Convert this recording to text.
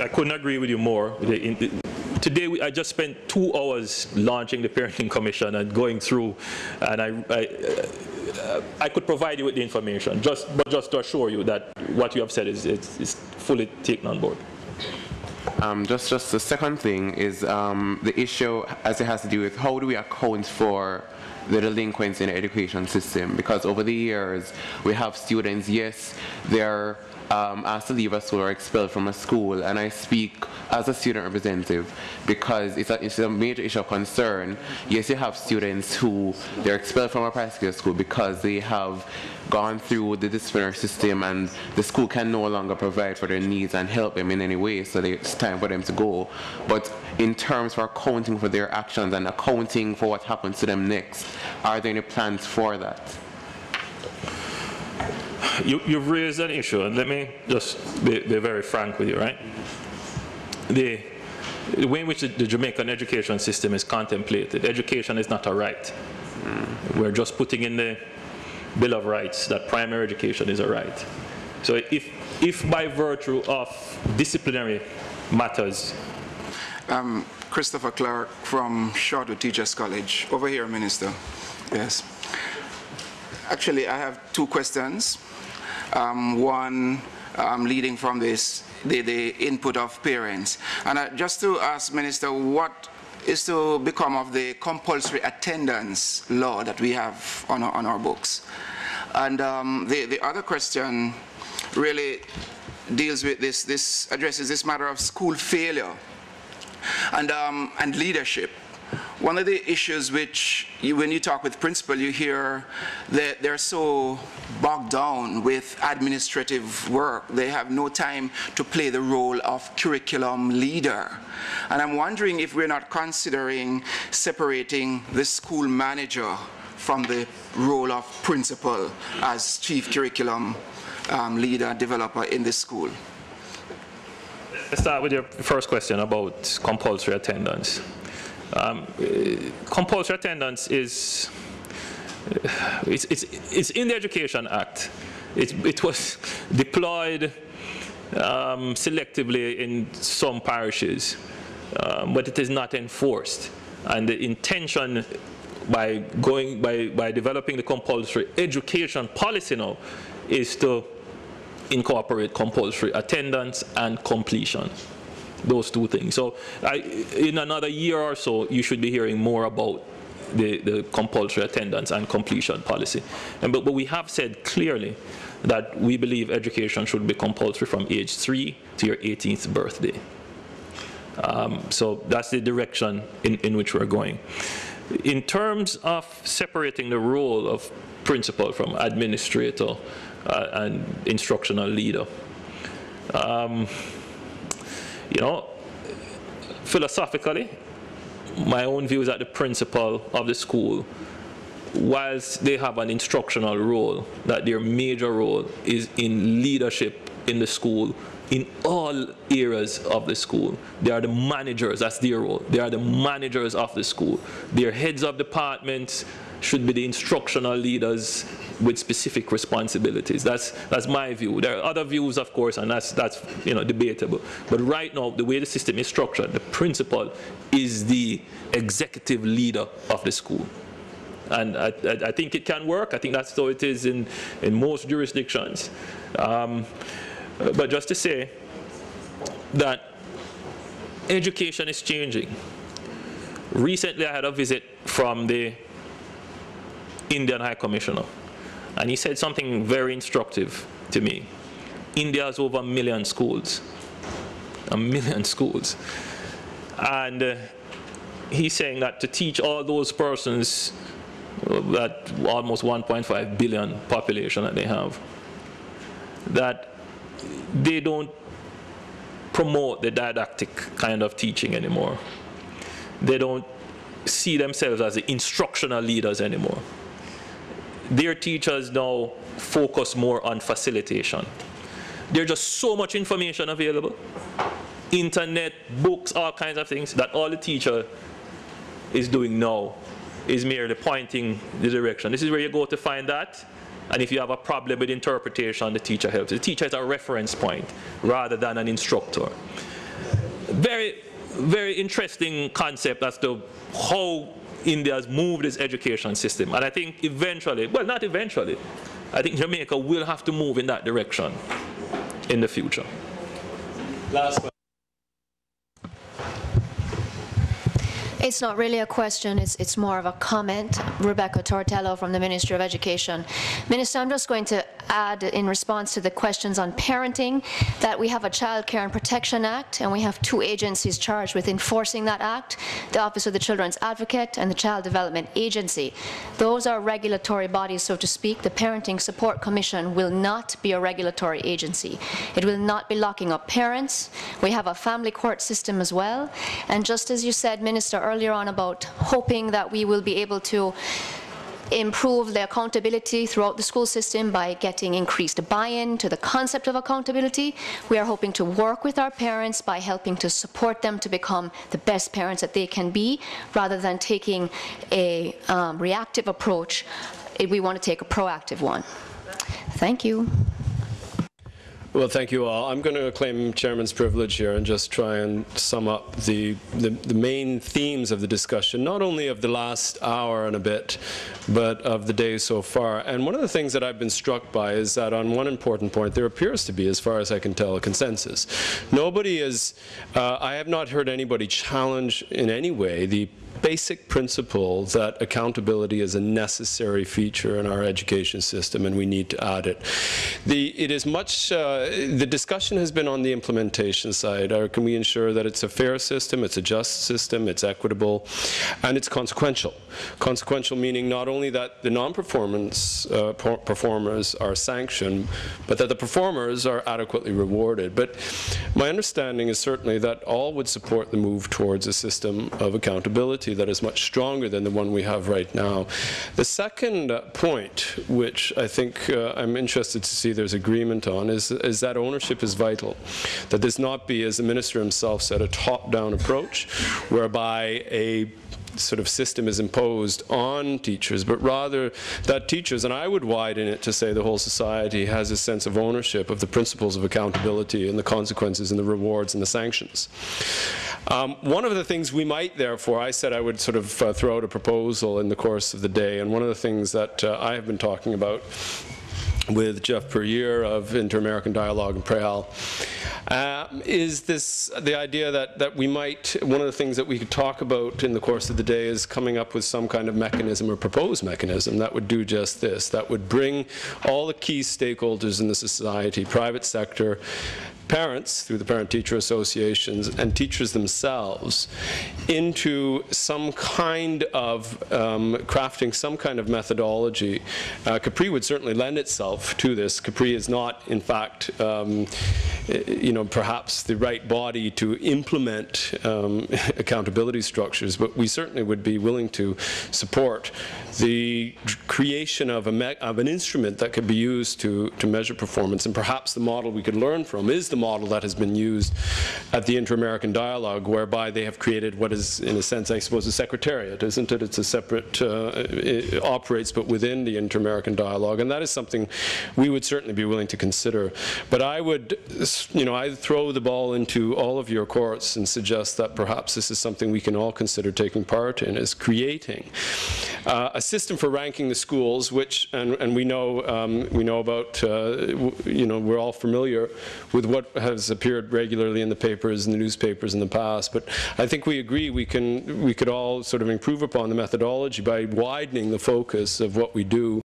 I couldn't agree with you more. Today, I just spent 2 hours launching the Parenting Commission and going through, and I could provide you with the information, but just to assure you that what you have said is fully taken on board. Just the second thing is the issue as it has to do with how do we account for the delinquents in the education system, because over the years we have students, yes, they're asked to leave a school or expelled from a school, and I speak as a student representative because it's a major issue of concern. Yes, you have students who they're expelled from a particular school because they have gone through the disciplinary system and the school can no longer provide for their needs and help them in any way, so it's time for them to go. But in terms of accounting for their actions and accounting for what happens to them next, are there any plans for that? You've raised an issue, and let me just be very frank with you, right? The way in which the Jamaican education system is contemplated, education is not a right. We're just putting in the Bill of Rights that primary education is a right. So if by virtue of disciplinary matters. Christopher Clark from Shortwood Teachers College. Over here, Minister. Yes. Actually, I have 2 questions. One leading from this, the input of parents. And just to ask Minister, what is to become of the compulsory attendance law that we have on our books? And the other question really deals with this addresses this matter of school failure and leadership. One of the issues which, when you talk with principal, you hear that they're so bogged down with administrative work. They have no time to play the role of curriculum leader. And I'm wondering if we're not considering separating the school manager from the role of principal as chief curriculum leader, developer in the school. Let's start with your first question about compulsory attendance. Compulsory attendance is it's in the Education Act. It was deployed selectively in some parishes, but it is not enforced. And the intention by developing the compulsory education policy now is to incorporate compulsory attendance and completion. Those 2 things. So in another year or so, you should be hearing more about the compulsory attendance and completion policy. But we have said clearly that we believe education should be compulsory from age 3 to your 18th birthday. So that's the direction in which we're going. In terms of separating the role of principal from administrator and instructional leader, you know, philosophically, my own view is that the principal of the school, whilst they have an instructional role, that their major role is in leadership in the school, in all areas of the school. They are the managers, that's their role. They are the managers of the school. Their heads of departments should be the instructional leaders with specific responsibilities. That's my view. There are other views, of course, and that's debatable. But right now, the way the system is structured, the principal is the executive leader of the school. And I think it can work. I think that's how it is in most jurisdictions. But just to say that education is changing. Recently, I had a visit from the Indian High Commissioner, and he said something very instructive to me. India has over 1 million schools. 1 million schools. And he's saying that to teach all those persons, that almost 1.5 billion population that they have, that they don't promote the didactic kind of teaching anymore. They don't see themselves as the instructional leaders anymore. Their teachers now focus more on facilitation. There's just so much information available, internet, books, all kinds of things, that all the teacher is doing now is merely pointing the direction. This is where you go to find that, and if you have a problem with interpretation, the teacher helps. The teacher is a reference point rather than an instructor. very, very interesting concept as to how India has moved its education system. And I think eventually, well, not eventually, I think Jamaica will have to move in that direction in the future. Last question. It's not really a question, it's more of a comment. Rebecca Tortello from the Ministry of Education. Minister, I'm just going to add in response to the questions on parenting that we have a Child Care and Protection Act, and we have 2 agencies charged with enforcing that act, the Office of the Children's Advocate and the Child Development Agency. Those are regulatory bodies, so to speak. The Parenting Support Commission will not be a regulatory agency. It will not be locking up parents. We have a family court system as well. And just as you said, Minister, earlier on about hoping that we will be able to improve the accountability throughout the school system by getting increased buy-in to the concept of accountability. We are hoping to work with our parents by helping to support them to become the best parents that they can be, rather than taking a reactive approach. We want to take a proactive one. Thank you. Well, thank you all. I'm going to claim chairman's privilege here and just try and sum up the main themes of the discussion, not only of the last hour and a bit, but of the day so far. And one of the things that I've been struck by is that on one important point, there appears to be, as far as I can tell, a consensus. Nobody is, I have not heard anybody challenge in any way the basic principle that accountability is a necessary feature in our education system, and we need to add it. It is much, the discussion has been on the implementation side. Can we ensure that it's a fair system, it's a just system, it's equitable, and it's consequential. Consequential meaning not only that the non-performance performers are sanctioned, but that the performers are adequately rewarded. But my understanding is certainly that all would support the move towards a system of accountability that is much stronger than the one we have right now. The second point, which I think I'm interested to see there's agreement on, is that ownership is vital. That this not be, as the minister himself said, a top-down approach, whereby a sort of system is imposed on teachers, but rather that teachers, and I would widen it to say the whole society, has a sense of ownership of the principles of accountability and the consequences and the rewards and the sanctions. One of the things we might, therefore, I said I would sort of throw out a proposal in the course of the day, and one of the things that I have been talking about with Jeff Perrier of Inter-American Dialogue and PREAL, is the idea that we might, one of the things that we could talk about in the course of the day is coming up with some kind of mechanism or proposed mechanism that would do just this, that would bring all the key stakeholders in the society, private sector, parents through the parent-teacher associations, and teachers themselves into some kind of crafting some kind of methodology. CaPRI would certainly lend itself to this. CaPRI is not, in fact, perhaps the right body to implement accountability structures, but we certainly would be willing to support the creation of an instrument that could be used to measure performance. And perhaps the model we could learn from is the model that has been used at the Inter-American Dialogue, whereby they have created what is, in a sense, I suppose, a secretariat, isn't it? It's a separate, it operates but within the Inter-American Dialogue, and that is something we would certainly be willing to consider. But I would, I'd throw the ball into all of your courts and suggest that perhaps this is something we can all consider taking part in, is creating a system for ranking the schools, which, and we know about, we're all familiar with what has appeared regularly in the papers and the newspapers in the past. But I think we agree we could all sort of improve upon the methodology by widening the focus of what we do